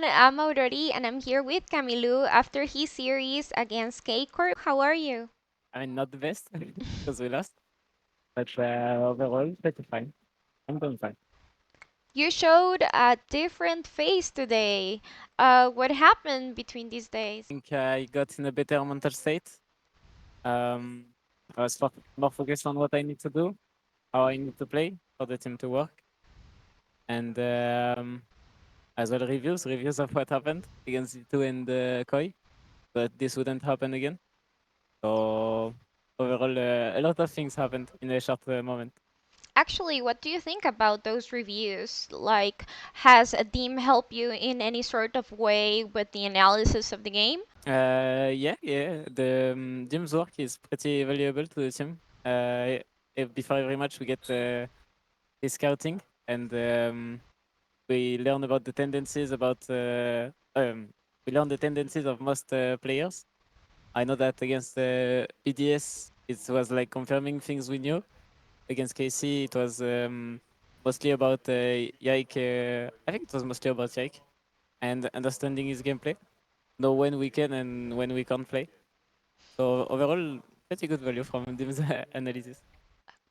I'm Aurori and I'm here with Kamiloo after his series against K-Corp. How are you? I mean, not the best because we lost, but overall, pretty fine. I'm doing fine. You showed a different face today. What happened between these days? I think I got in a better mental state. Um, I was more focused on what I need to do, how I need to play for the team to work, and as well reviews of what happened against the two and Koi, but this wouldn't happen again. So overall, a lot of things happened in a short moment. Actually, what do you think about those reviews? Like, has a team helped you in any sort of way with the analysis of the game? Yeah. The Jim's work is pretty valuable to the team. Before every match, we get his scouting, and we learn about the tendencies we learn the tendencies of most players. I know that against BDS, it was like confirming things we knew. Against KC, it was mostly about Yike. I think it was mostly about Yike and understanding his gameplay, know when we can and when we can't play. So overall, pretty good value from Dim's analysis.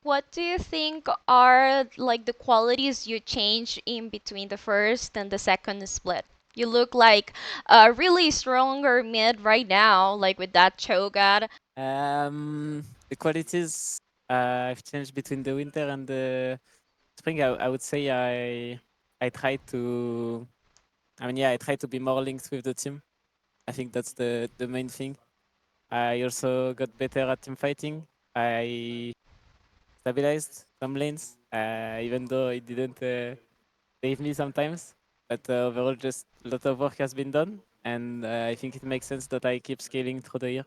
What do you think are like the qualities you change in between the first and the second split? You look like a really stronger mid right now, like with that Cho'Gath. The qualities I've changed between the winter and the spring. I would say I try to. I mean, yeah, I try to be more linked with the team. I think that's the main thing. I also got better at team fighting. I stabilized some lanes, even though it didn't save me sometimes. But overall, just a lot of work has been done, and I think it makes sense that I keep scaling through the year.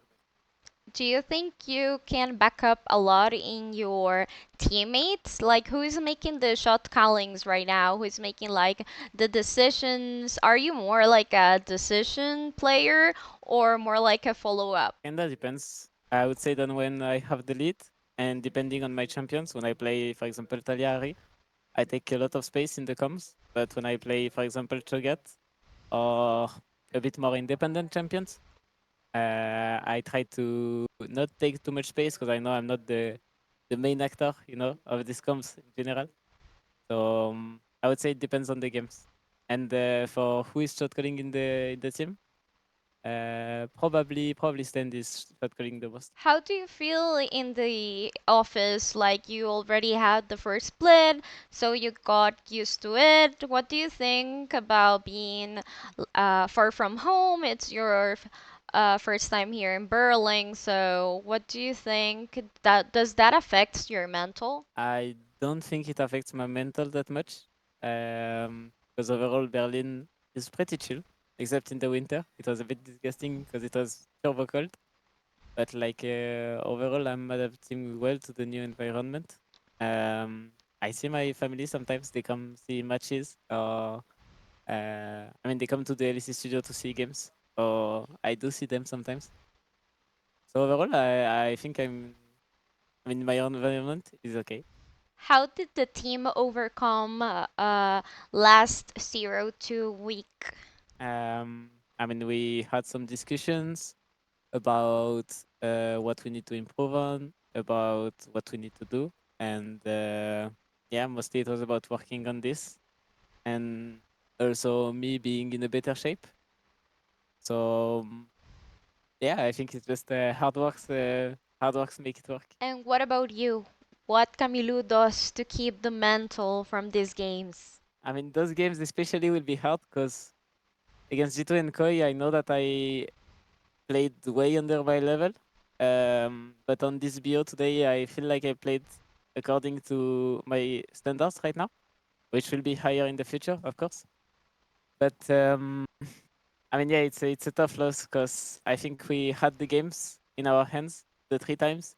Do you think you can back up a lot in your teammates? Like, who's making the shot callings right now? Who's making like the decisions? Are you more like a decision player or more like a follow up? And that depends. I would say that when I have the lead, and depending on my champions, when I play, for example, Taliari, I take a lot of space in the comms. But when I play, for example, Cho'Gath or a bit more independent champions, I try to not take too much space because I know I'm not the main actor, of these comms in general. So I would say it depends on the games. And for who is shot calling in the team, probably Stand is shot calling the most. How do you feel in the office? Like, you already had the first split, so you got used to it. What do you think about being far from home? It's your first time here in Berlin, so what do you think that does that affect your mental? I don't think it affects my mental that much. Because overall Berlin is pretty chill, except in the winter. It was a bit disgusting because it was turbo cold. But like overall, I'm adapting well to the new environment. I see my family sometimes. They come see matches, or I mean, they come to the LEC studio to see games, or I do see them sometimes. So overall, I think I mean, my environment is okay. How did the team overcome last 0-2 week? I mean, we had some discussions about what we need to improve on, about what we need to do, and yeah, mostly it was about working on this, and also me being in a better shape. So yeah, I think it's just hard works make it work. And what about you? What Camilo does to keep the mental from these games? I mean, those games especially will be hard because against G2 and Koi, I know that I played way under my level. But on this BO today, I feel like I played according to my standards right now, which will be higher in the future, of course. But I mean, yeah, it's a tough loss because I think we had the games in our hands the 3 times,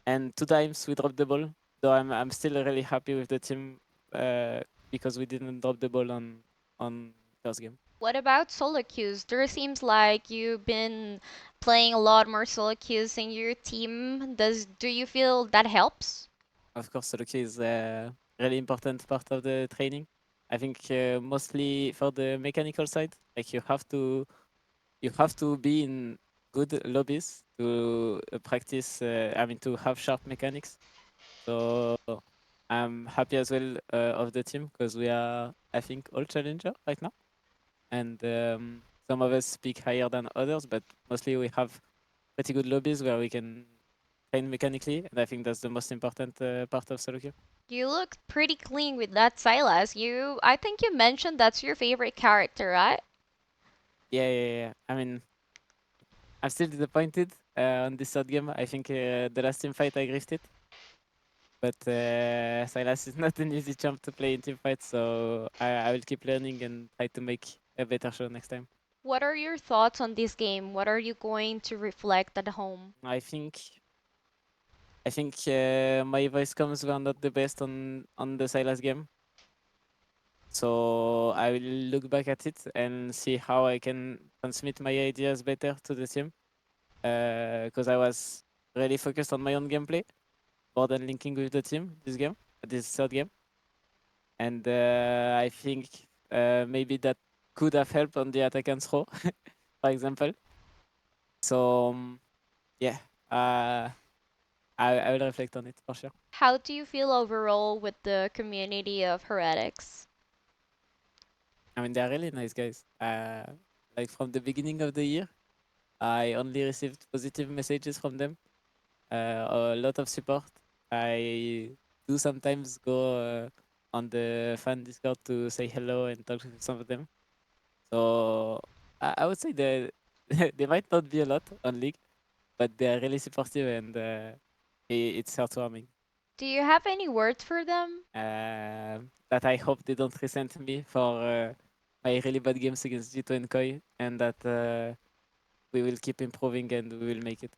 and 2 times we dropped the ball. Though I'm still really happy with the team uh, because we didn't drop the ball on first game. What about solo queues? There seems like you've been playing a lot more solo queues in your team. Do you feel that helps? Of course, solo queue is a really important part of the training. I think mostly for the mechanical side, like you have to be in good lobbies to practice. I mean, to have sharp mechanics. So I'm happy as well of the team because we are, I think, all challenger right now, and some of us speak higher than others, but mostly we have pretty good lobbies where we can train mechanically, and I think that's the most important part of solo queue. You look pretty clean with that Silas. I think you mentioned that's your favorite character, right? Yeah, yeah, yeah. I mean, I'm still disappointed on this third game. I think the last team fight I grifted, but Silas is not an easy champ to play in team fights, so I will keep learning and try to make a better show next time. What are your thoughts on this game? What are you going to reflect at home? I think my voice comes were not the best on the Silas game, so I will look back at it and see how I can transmit my ideas better to the team. Because I was really focused on my own gameplay more than linking with the team this third game, and I think maybe that could have helped on the attack and throw, for example. So yeah, uh, I will reflect on it for sure. How do you feel overall with the community of heretics? I mean, they're really nice guys. Like from the beginning of the year, I only received positive messages from them. A lot of support. I do sometimes go on the fan Discord to say hello and talk to some of them. So I would say that they might not be a lot on League, but they are really supportive and it's heartwarming. Do you have any words for them? That I hope they don't resent me for my really bad games against G2 and Koi, and that we will keep improving and we will make it.